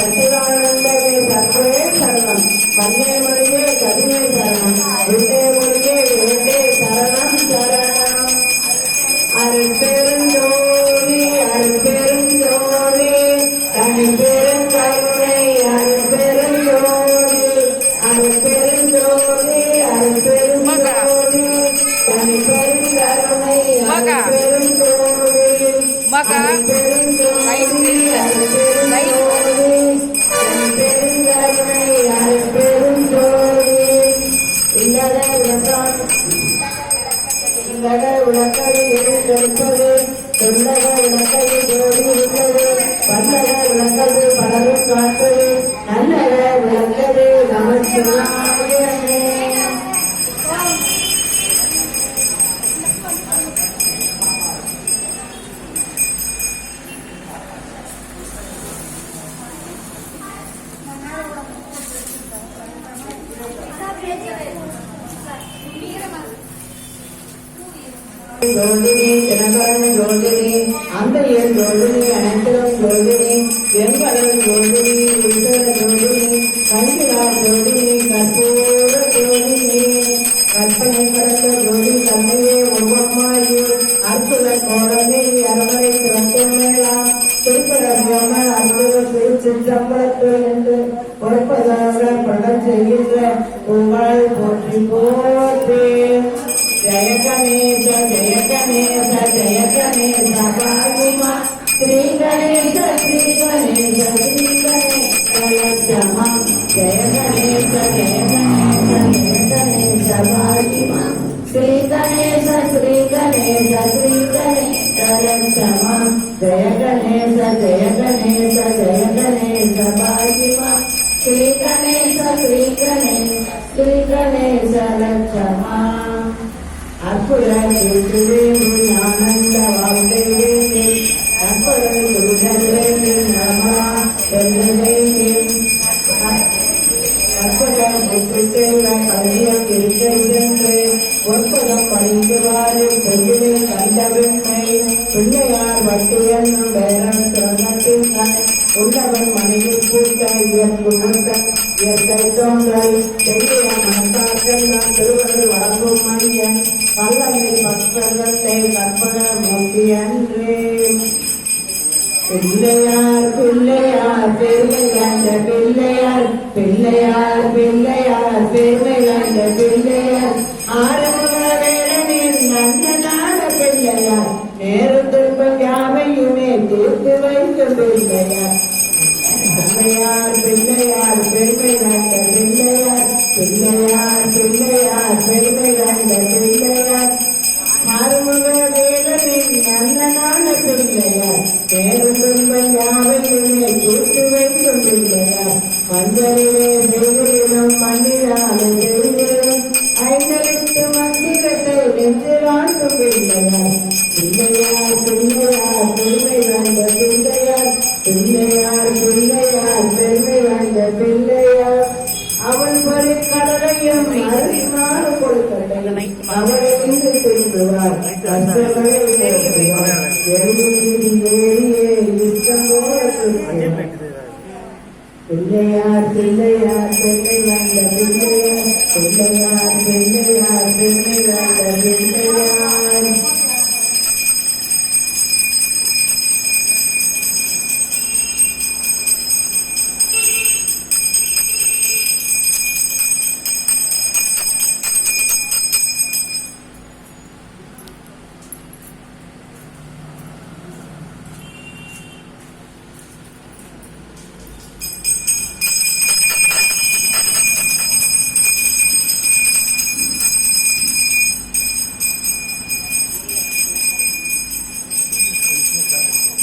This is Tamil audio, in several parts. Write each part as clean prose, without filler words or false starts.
சச்சிதானந்தமே சத்வே சரணம் கண்ணே மொழியே கதிமே சரணம் விட்டே மொழியே வேண்டே சரணம் சரணம் அருட்பெருஞ்சோதி அருட்பெருஞ்சோதி தனிப்பெருங்கருணை அருட்பெருஞ்சோதி அருட்பெருஞ்சோதி அருட்பெருஞ்சோதி தனிப்பெருங்கருணை அருட்பெருஞ்சோதி அருட்பெருஞ்சோதி அருட்பெருஞ்சோதி தனிப்பெருங்கருணை அருட்பெருஞ்சோதி இல்லத விளக்கம் உலகை எடுப்பது சொல்லக உலகை ஜோதி உள்ளது பல்லக உலகது பலரும் காப்பது நல்லக உலகது நமச்சிவாயமே. ஜோதினி தினகரன் ஜோதினி அம்பையன் ஜோதினி அனந்தரம் ஜோதினி எங்கடன் ஜோதினி ஈஸ்வர ஜோதினி கஞ்சிலா ஜோதினி கற்பூர ஜோதினி கற்பனை கடந்த ஜோதி தன்மையே ஒவ்வொம்மாயி அற்புத கோடனி அரவரை திறந்தமேளா திருப்பரவியம அற்புத திருச்சிற்றம்பலத்து என்று பொறுப்பதாக படம் செய்கின்ற உங்கள் போற்றி போற்றி. जय गणेश जय गणेश जय गणेश पार्वमा श्री गणेश श्री गणेश श्री गणेश क्षमा जय गणेश जय गणेश जय गणेश पार्वमा श्री गणेश श्री गणेश श्री गणेश क्षमा जय गणेश जय गणेश जय गणेश पार्वमा श्री गणेश श्री गणेश श्री गणेश क्षमा. அற்புத ஆனந்த வாழ்க்கை அற்புத அற்புதம் கல்வியம் இருக்கை சென்று ஒற்பதம் படிக்குவாறு பொய்யிலே கண்டவின்மை பிள்ளையார் வட்டி என்னும் பேரன் திறனத்தின் உள்ளவன் மனையில் கூட்ட இயற்கை தோன்றல் செய்ய மனத்தார்கள் திருவள்ளுவர் வழங்கும் மையன் கல்லமை பக்தர்களை கற்பன மூர்த்தி அன்றே. பிள்ளையார் பிள்ளையார் பெருமை கண்ட பிள்ளையார் பிள்ளையார் பிள்ளையார் பெருமை கண்ட பிள்ளையார் ஆறுமுக வேடனின் நன்னனான பிள்ளையார் நேரு துன்பம் யாவையுமே தீர்த்து வைக்கும் பிள்ளையார் பிள்ளையார் பிள்ளையார் பெருமை கண்ட பிள்ளையார் பிள்ளையார் பிள்ளையார் பெருமை கண்ட பிள்ளையார் ஆறுமுக வேடனின் நன்னனான பிள்ளையார் நேரு துன்பம் யாவையுமே தீர்த்து வைக்கும் பிள்ளையார் மஞ்சளிலே செய்திடும் மண்ணிலான செய்திடும் ஐந்தெழுத்து மந்திரத்தை நெஞ்சு வாழ்க்கும் பிள்ளையார் பிள்ளையார் பிள்ளையார் பெருமை வந்த பிள்ளையார் பிள்ளையார் பிள்ளையார் பெருமை வந்த பிள்ளையார் அவன் ஒரு கடலையும் அருகினாறு கொடுக்கட்டை அவளை இங்கு திரும்புவார் பிள்ளையார் பிள்ளையார் பெருமை வந்த பிள்ளையார் பிள்ளையார் பிள்ளையார் பெருமை வந்த பிள்ளையார்.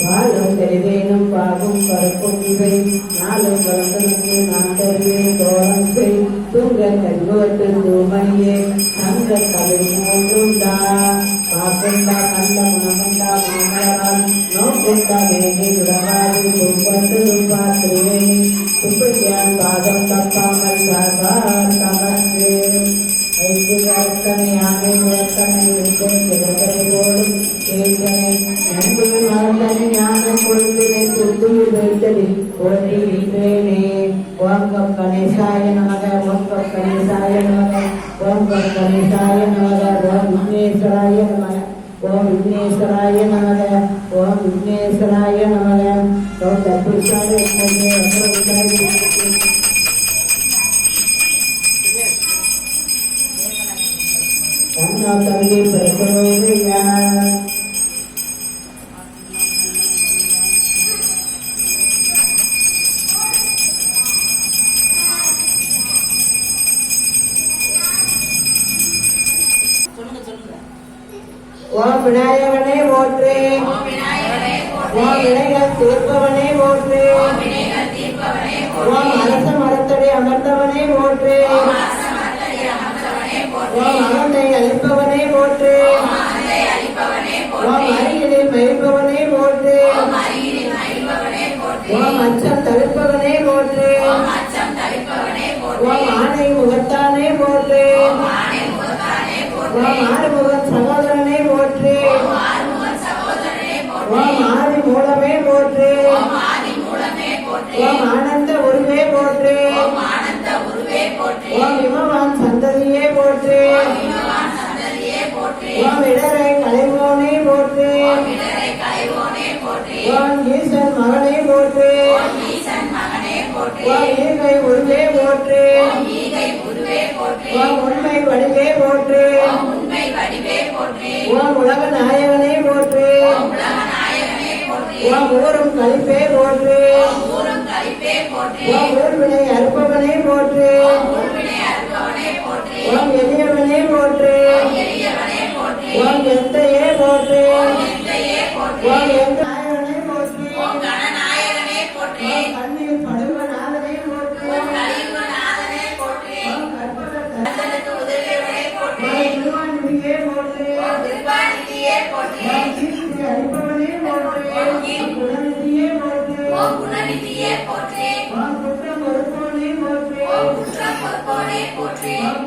வாழும் தெரிவேனும் பாகும் பரப்பும் இவை நாளும் வளர்ந்தனுக்கு நான் தருவேன் தோழத்தை தூங்க கல்வத்து தூமையே தங்க கலை மூன்றுண்டா பாக்குண்டா கண்ட மனமுண்டா மனமலரால் நோக்குண்டா வேண்டி விடவாது துன்பத்து பார்த்துவேன் துப்பியான் பாதம் தப்பாமல் சார்பார் தமர்ந்து ஐக்குகரத்தனை யானை முழத்தனை விட்டனை கிழக்கரை போலும் கேட்டனை நன்றியில் மறந்தனை ஞானம் கொடுத்தனை துத்துயில் வைத்தடி போற்றி நின்றேனே. ஓம் கம் கணேசாய நமக ஓம் கம் கணேசாய நமக ஓம் கம் கணேசாய நமக ஓம் விக்னேஸ்வராய நமக ஓம் விக்னேஸ்வராய நமக ஓம் விக்னேஸ்வராய நமக ஓம் தற்புருஷாய தன்னோ தந்தி பிரசோதையா. ஓம் விநாயகனே போற்றி ஓம் வினைகள் தீர்ப்பவனே போற்றி ஓம் அரச மரத்தடி அமர்ந்தவனே போற்றி ஓம் அகந்தை அழிப்பவனே போற்றி ஓம் அருகிலே மகிழ்பவனே போற்றி ஓம் அச்சம் தவிர்ப்பவனே போற்றி ஓம் ஆணை முகத்தானே போற்றி ஓம் ஆறுமுகன் சகோதரனே போற்றி ஓம் ஆதி மூலமே போற்றி ஓம் ஆனந்த உருவே போற்றி ஓம் இமவான் சந்ததியே போற்றி ஓம் இடரை கலைவோனே போற்றி ஓம் ஈசன் மகனே போற்றி ஓம் ஈகை உருவே போற்றி ஓம் உண்மை வடிவே போற்றி ஓம் உலக நாயகனே போற்றி ஓம் ஊரும் கழிப்பே போற்றி ஓம் ஊர்வினை அறுப்பவனே போற்றி ஓம் எளியவனே போற்றி ஓம் எந்தையே போற்றி ஓம் எந்த நாயகனே போற்றி ஓம் கண்ணில் படுவநாதனே போற்றி ஓம் கற்பகத்தே போற்றி ஓம் கீர்த்தி அளிப்பவனே போற்றி ஓம் குணநிதியே போற்றி ஓம் குற்றம் பொறுப்போனே போற்றி ஓம்